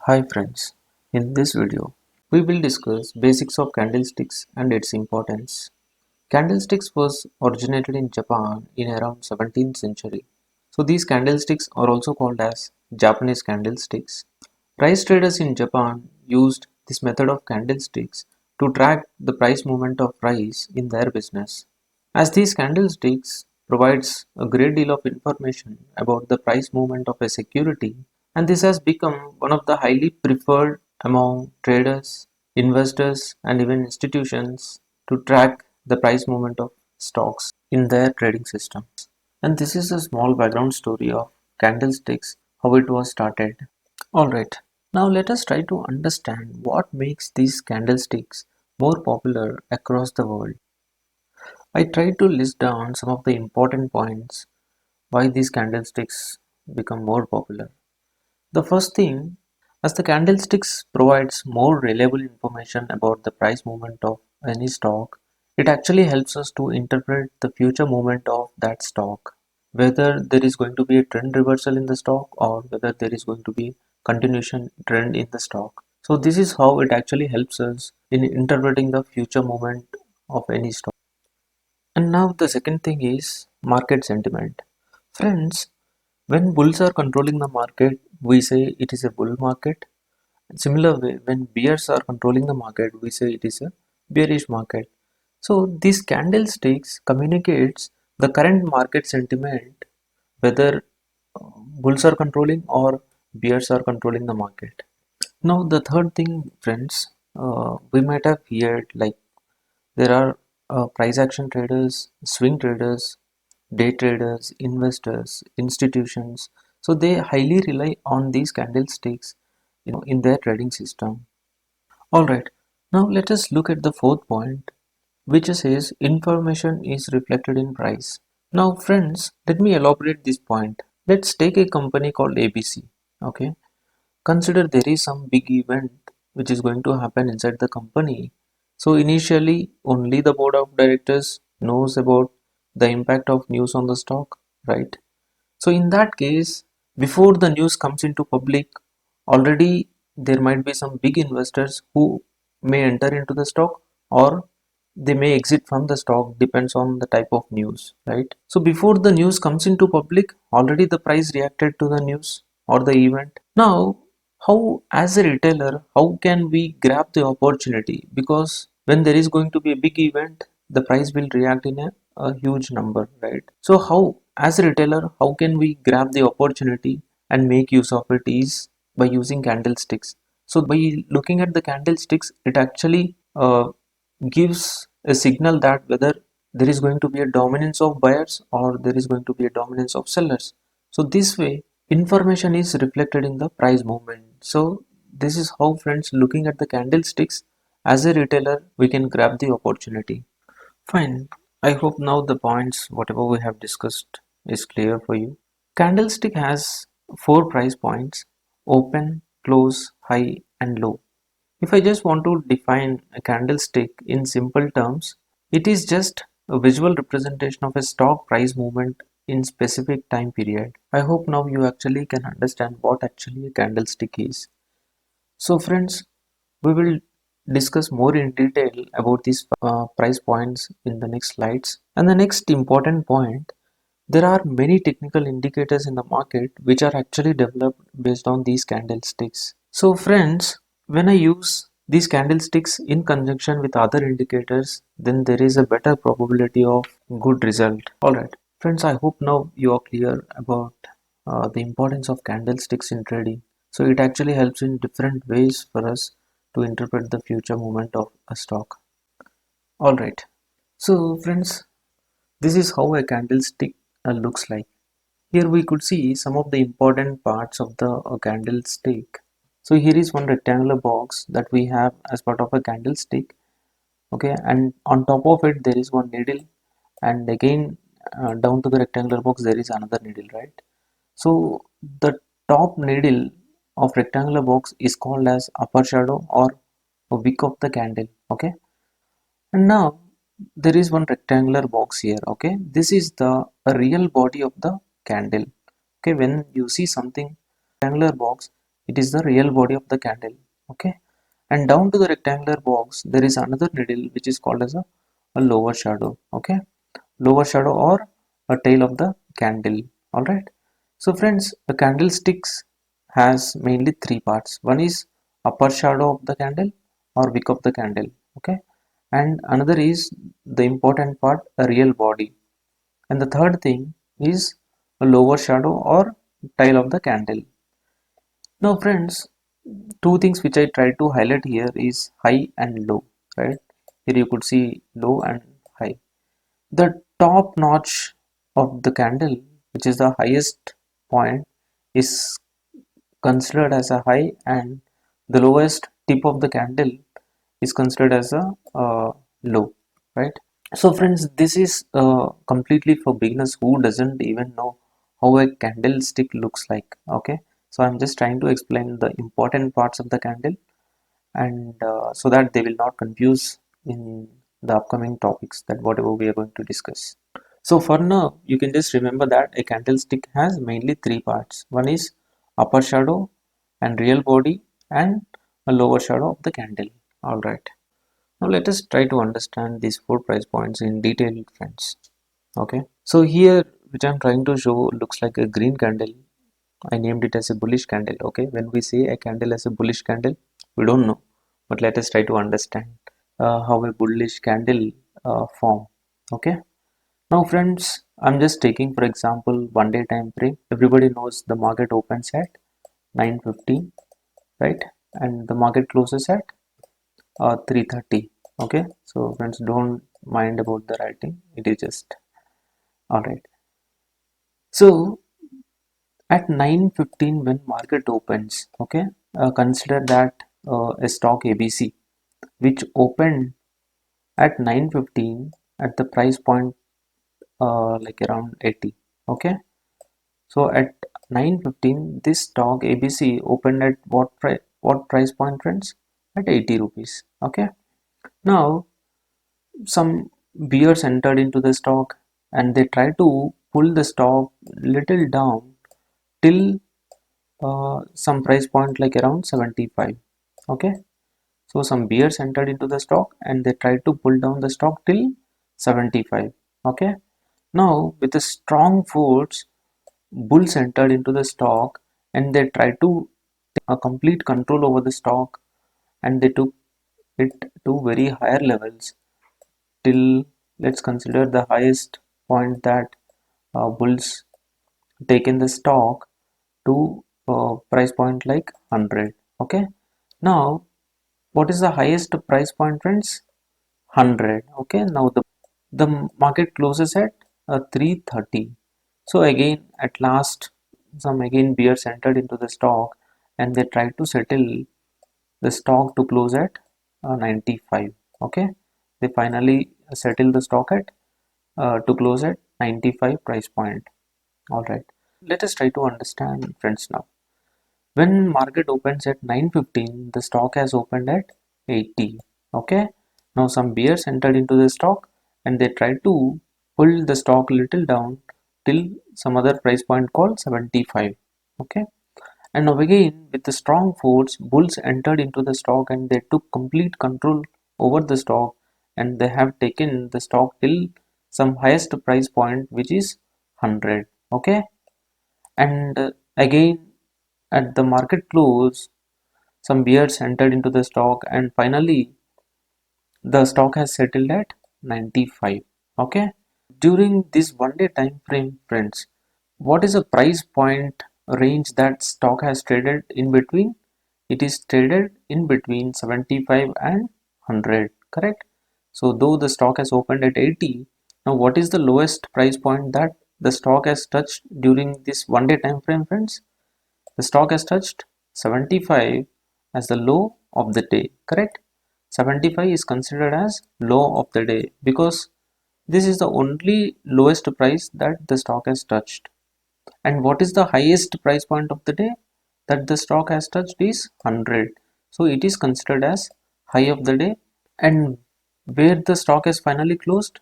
Hi friends, in this video we will discuss basics of candlesticks and its importance. Candlesticks was originated in Japan in around 17th century. So these candlesticks are also called as Japanese candlesticks. Price traders in Japan used this method of candlesticks to track the price movement of rice in their business. As these candlesticks provides a great deal of information about the price movement of a security, and this has become one of the highly preferred among traders, investors, and even institutions to track the price movement of stocks in their trading systems. And this is a small background story of candlesticks, how it was started. Alright, now let us try to understand what makes these candlesticks more popular across the world. I tried to list down some of the important points why these candlesticks become more popular. The first thing, as the candlesticks provides more reliable information about the price movement of any stock, it actually helps us to interpret the future movement of that stock, whether there is going to be a trend reversal in the stock or whether there is going to be continuation trend in the stock. So this is how it actually helps us in interpreting the future movement of any stock. And now the second thing is market sentiment. Friends, when bulls are controlling the market, we say it is a bull market. Similar way, when bears are controlling the market, we say it is a bearish market. So these candlesticks communicates the current market sentiment, whether bulls are controlling or bears are controlling the market. Now the third thing, friends, we might have heard like there are price action traders, swing traders, day traders, investors, institutions. So they highly rely on these candlesticks, in their trading system. All right. Now let us look at the fourth point, which says information is reflected in price. Now, friends, let me elaborate this point. Let's take a company called ABC. Okay. Consider there is some big event which is going to happen inside the company. So initially only the board of directors knows about the impact of news on the stock, right? So in that case, before the news comes into public, already there might be some big investors who may enter into the stock or they may exit from the stock, depends on the type of news, right? So before the news comes into public, already the price reacted to the news or the event. Now, how as a retailer, how can we grab the opportunity? Because when there is going to be a big event, the price will react in a huge number, right? So how as a retailer, how can we grab the opportunity and make use of it is by using candlesticks. So by looking at the candlesticks, it actually gives a signal that whether there is going to be a dominance of buyers or there is going to be a dominance of sellers. So this way, information is reflected in the price movement. So this is how, friends, looking at the candlesticks as a retailer, we can grab the opportunity. Fine. I hope now the points, whatever we have discussed, is clear for you. Candlestick has four price points: open, close, high, and low. If I just want to define a candlestick in simple terms, it is just a visual representation of a stock price movement in specific time period. I hope now you actually can understand what actually a candlestick is. So friends, we will discuss more in detail about these price points in the next slides. And the next important point, there are many technical indicators in the market which are actually developed based on these candlesticks. So friends, when I use these candlesticks in conjunction with other indicators, then there is a better probability of good result. Alright, friends, I hope now you are clear about the importance of candlesticks in trading. So it actually helps in different ways for us to interpret the future movement of a stock. Alright, so friends, this is how a candlestick looks like. Here we could see some of the important parts of the candlestick. So here is one rectangular box that we have as part of a candlestick. Okay, and on top of it there is one needle, and again down to the rectangular box there is another needle, right? So the top needle of rectangular box is called as upper shadow or a wick of the candle. Okay, and now there is one rectangular box here. Okay, this is the real body of the candle. Okay, when you see something rectangular box, it is the real body of the candle. Okay, and down to the rectangular box there is another needle which is called as a lower shadow. Okay, lower shadow or a tail of the candle. All right, so friends, the candlesticks has mainly three parts. One is upper shadow of the candle or wick of the candle. Okay, and another is the important part, a real body, and the third thing is a lower shadow or tail of the candle. Now friends, two things which I try to highlight here is high and low, right? Here you could see low and high. The top notch of the candle, which is the highest point, is considered as a high, and the lowest tip of the candle is considered as a low, right? So friends, this is completely for beginners who doesn't even know how a candlestick looks like. Okay, so I'm just trying to explain the important parts of the candle, and so that they will not confuse in the upcoming topics that whatever we are going to discuss. So for now, you can just remember that a candlestick has mainly three parts. One is upper shadow and real body, and a lower shadow of the candle. All right. Now let us try to understand these four price points in detail, friends. Okay. So here, which I'm trying to show, looks like a green candle. I named it as a bullish candle. Okay. When we say a candle as a bullish candle, we don't know, but let us try to understand how a bullish candle form. Okay. Now friends, I'm just taking for example 1 day time frame. Everybody knows the market opens at 9:15, right? And the market closes at 3:30. Okay, so friends, don't mind about the writing. It is just all right. So at 9:15 when market opens, okay, consider that a stock ABC which opened at 9:15 at the price point like around 80. Okay, so at 9:15 this stock ABC opened at what price point, friends? At 80 rupees. Okay, now some bears entered into the stock and they tried to pull the stock little down till some price point like around 75. Okay, so some bears entered into the stock and they tried to pull down the stock till 75. Okay, now with a strong force bulls entered into the stock and they tried to take a complete control over the stock, and they took it to very higher levels till, let's consider the highest point that bulls taken the stock to price point like 100. Okay, now what is the highest price point, friends? 100. Okay, now the market closes at 330. So again at last some again bears entered into the stock and they tried to settle the stock to close at 95. Okay, they finally settle the stock at to close at 95 price point. All right, let us try to understand, friends. Now when market opens at 9:15 the stock has opened at 80. Okay, now some bears entered into the stock and they tried to pull the stock little down till some other price point called 75. Okay, and now again with the strong force bulls entered into the stock and they took complete control over the stock, and they have taken the stock till some highest price point which is 100. Okay, and again at the market close some bears entered into the stock and finally the stock has settled at 95. Okay, during this 1 day time frame, friends, what is the price point range that stock has traded in between? It is traded in between 75 and 100, correct? So though the stock has opened at 80, now what is the lowest price point that the stock has touched during this 1 day time frame, friends? The stock has touched 75 as the low of the day, correct? 75 is considered as low of the day because this is the only lowest price that the stock has touched. And what is the highest price point of the day that the stock has touched is 100. So it is considered as high of the day. And where the stock has finally closed?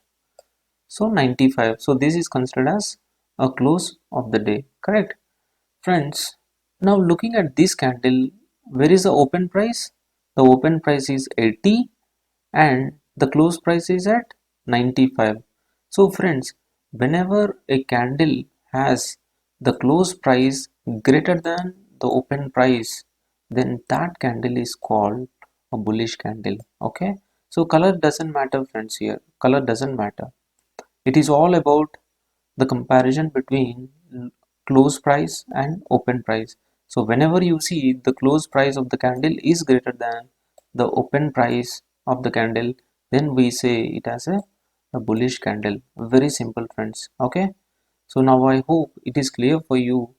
So 95. So this is considered as a close of the day, correct? Friends, Now looking at this candle, where is the open price? The open price is 80 and the close price is at 95. So friends, whenever a candle has the close price greater than the open price, then that candle is called a bullish candle. Okay, so color doesn't matter friends. Here color doesn't matter. It is all about the comparison between close price and open price. So whenever you see the close price of the candle is greater than the open price of the candle, then we say it as a bullish candle. Very simple friends. Okay, so now I hope it is clear for you,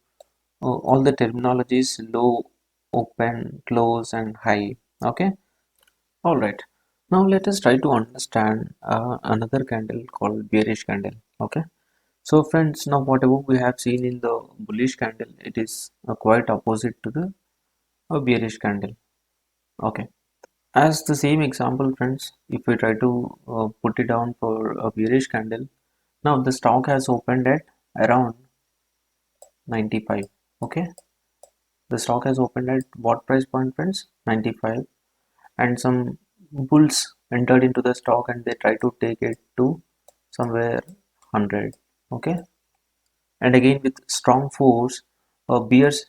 all the terminologies: low, open, close and high. Okay, all right. Now let us try to understand another candle called bearish candle. Okay, so friends, now whatever we have seen in the bullish candle, it is quite opposite to the bearish candle. Okay, as the same example friends, if we try to put it down for a bearish candle, now the stock has opened at around 95. Okay, the stock has opened at what price point friends? 95, and some bulls entered into the stock and they try to take it to somewhere 100. Okay, and again with strong force, bears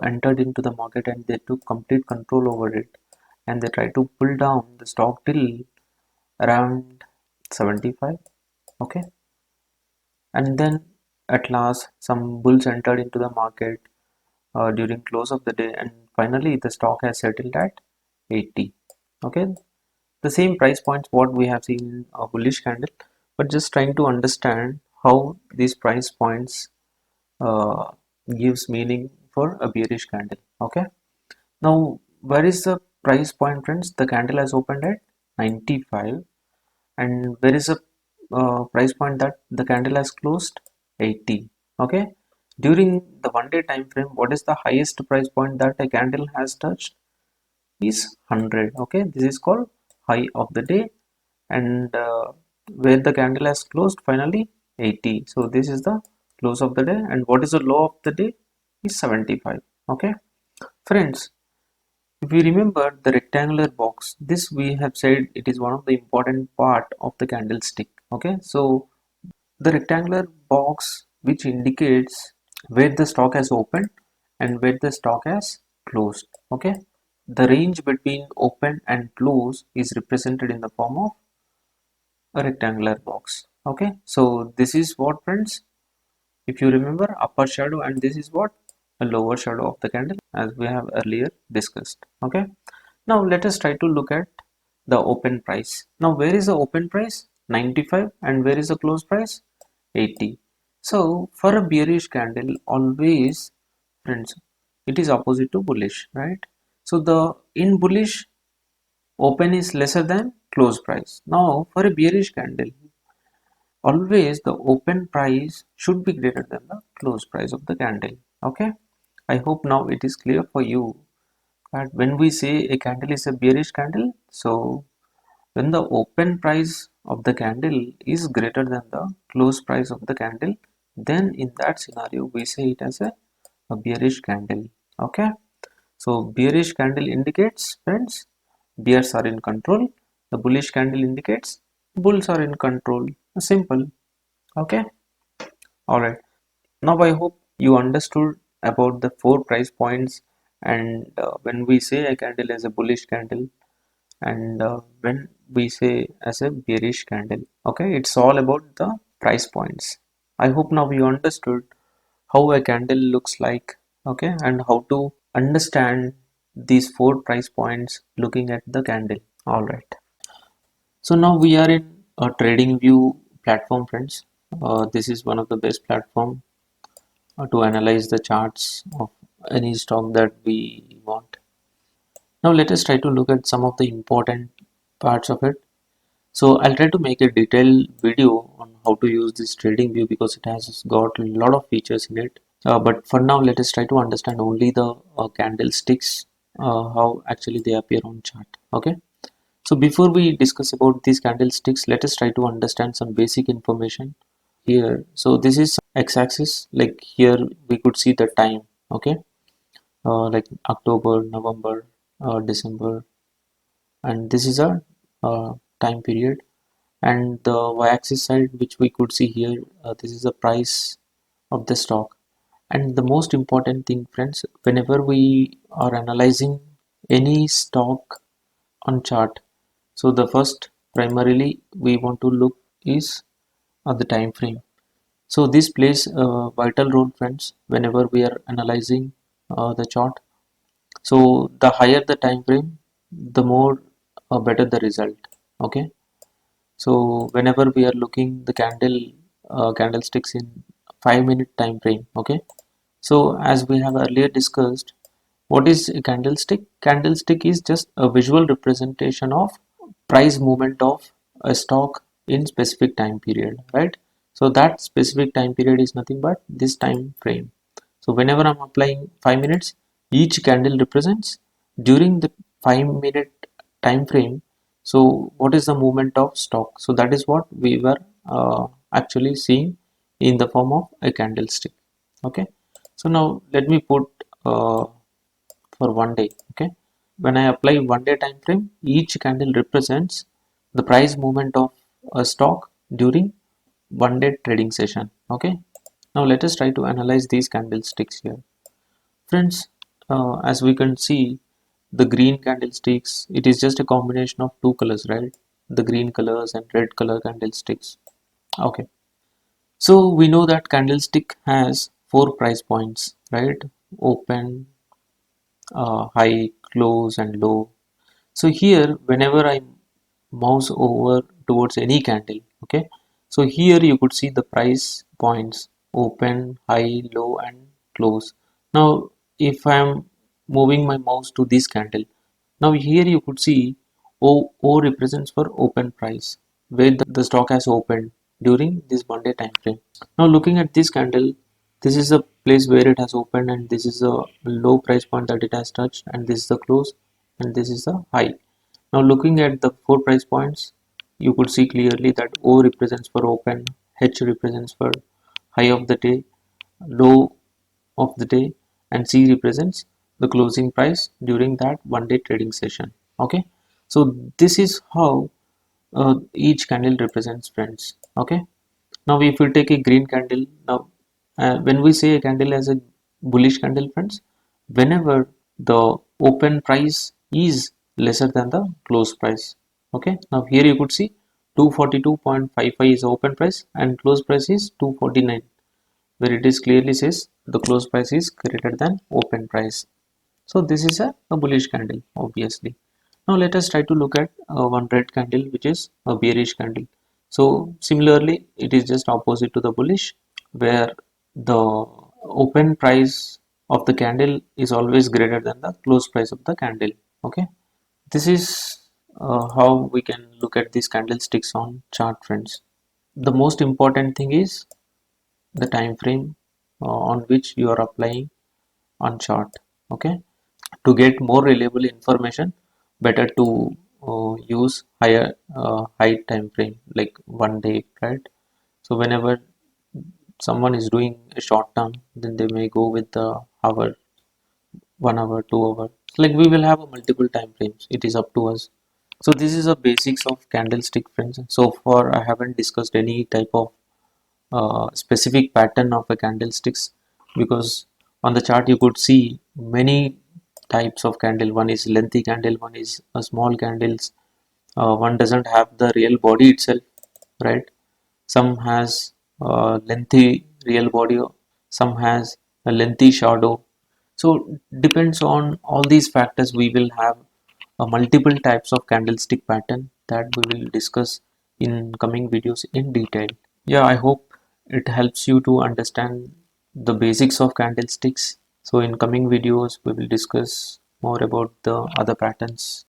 entered into the market and they took complete control over it, and they tried to pull down the stock till around 75. Okay, and then at last some bulls entered into the market during close of the day, and finally the stock has settled at 80. Okay, the same price points what we have seen in a bullish candle, but just trying to understand how these price points uh, gives meaning for a bearish candle. Okay, now where is the price point friends? The candle has opened at 95, and where is the price point that the candle has closed? 80. Okay, during the 1 day time frame, what is the highest price point that a candle has touched? Is 100. Okay, this is called high of the day, and where the candle has closed finally 80. So this is the close of the day, and what is the low of the day? Is 75. Okay, friends, if we remember the rectangular box, this we have said it is one of the important part of the candlestick. Okay, so the rectangular box which indicates where the stock has opened and where the stock has closed. Okay, the range between open and close is represented in the form of a rectangular box. Okay, so this is what friends, if you remember, upper shadow, and this is what, a lower shadow of the candle, as we have earlier discussed. Okay, now let us try to look at the open price. Now where is the open price? 95, and where is the close price? 80. So for a bearish candle, always friends, it is opposite to bullish, right? So the in bullish, open is lesser than close price. Now for a bearish candle, always the open price should be greater than the close price of the candle. Okay, I hope now it is clear for you that when we say a candle is a bearish candle, so when the open price of the candle is greater than the close price of the candle, then in that scenario we say it as a bearish candle. Okay, so bearish candle indicates friends, bears are in control. The bullish candle indicates bulls are in control. Simple. Okay, all right. Now I hope you understood about the four price points, and when we say a candle as a bullish candle, and when we say as a bearish candle. Okay, it's all about the price points. I hope now you understood how a candle looks like. Okay, and how to understand these four price points looking at the candle. All right, so now we are in a trading view platform friends. This is one of the best platform to analyze the charts of any stock that we want. Now let us try to look at some of the important parts of it. So I'll try to make a detailed video on how to use this trading view because it has got a lot of features in it. But for now, let us try to understand only the candlesticks, how actually they appear on chart. Okay. So before we discuss about these candlesticks, let us try to understand some basic information here. So this is x-axis, like here we could see the time. Okay, like October, November, December, and this is a time period. And the y-axis side, which we could see here, this is the price of the stock. And the most important thing, friends, whenever we are analyzing any stock on chart, so the first primarily we want to look is the time frame. So this plays a vital role, friends, whenever we are analyzing the chart. So the higher the time frame, the more better the result. Okay. So whenever we are looking the candlesticks in 5-minute time frame. Okay. So as we have earlier discussed, what is a candlestick? Candlestick is just a visual representation of price movement of a stock in specific time period, right? So that specific time period is nothing but this time frame. So whenever I'm applying 5 minutes, each candle represents during the 5-minute time frame. So what is the movement of stock? So that is what we were actually seeing in the form of a candlestick. Okay. So now let me put for 1 day. Okay. When I apply 1 day time frame, each candle represents the price movement of a stock during 1 day trading session. Okay. Now let us try to analyze these candlesticks here. Friends, as we can see, the green candlesticks, it is just a combination of two colors, right? The green colors and red color candlesticks. Okay. So we know that candlestick has 4 price points, right? Open, high, close, and low. So here, whenever I mouse over towards any candle, okay, so here you could see the price points: open, high, low, and close. Now if I am moving my mouse to this candle, now here you could see O represents for open price, where the stock has opened during this 1 day time frame. Now looking at this candle, this is a place where it has opened, and this is a low price point that it has touched, and this is the close, and this is the high. Now looking at the 4 price points, you could see clearly that O represents for open, H represents for high of the day, low of the day, and C represents the closing price during that 1 day trading session. Okay, so this is how each candle represents, friends. Okay, now if we take a green candle, now when we say a candle as a bullish candle, friends, whenever the open price is lesser than the close price. Okay, now here you could see 242.55 is the open price and close price is 249, where it is clearly says the close price is greater than open price. So this is a bullish candle, obviously. Now let us try to look at one red candle, which is a bearish candle. So similarly, it is just opposite to the bullish, where the open price of the candle is always greater than the close price of the candle. Okay, this is how we can look at these candlesticks on chart, friends. The most important thing is the time frame on which you are applying on chart. Okay, to get more reliable information, better to use high time frame like 1 day, right? So whenever someone is doing a short term, then they may go with the hour, 1 hour, 2 hour. Like we will have a multiple time frames. It is up to us. So this is the basics of candlestick, friends. So far I haven't discussed any type of specific pattern of a candlesticks, because on the chart you could see many types of candle. One is lengthy candle, one is a small candles, one doesn't have the real body itself, right? Some has lengthy real body, some has a lengthy shadow. So depends on all these factors, we will have multiple types of candlestick pattern that we will discuss in coming videos in detail. Yeah, I hope it helps you to understand the basics of candlesticks. So in coming videos, we will discuss more about the other patterns.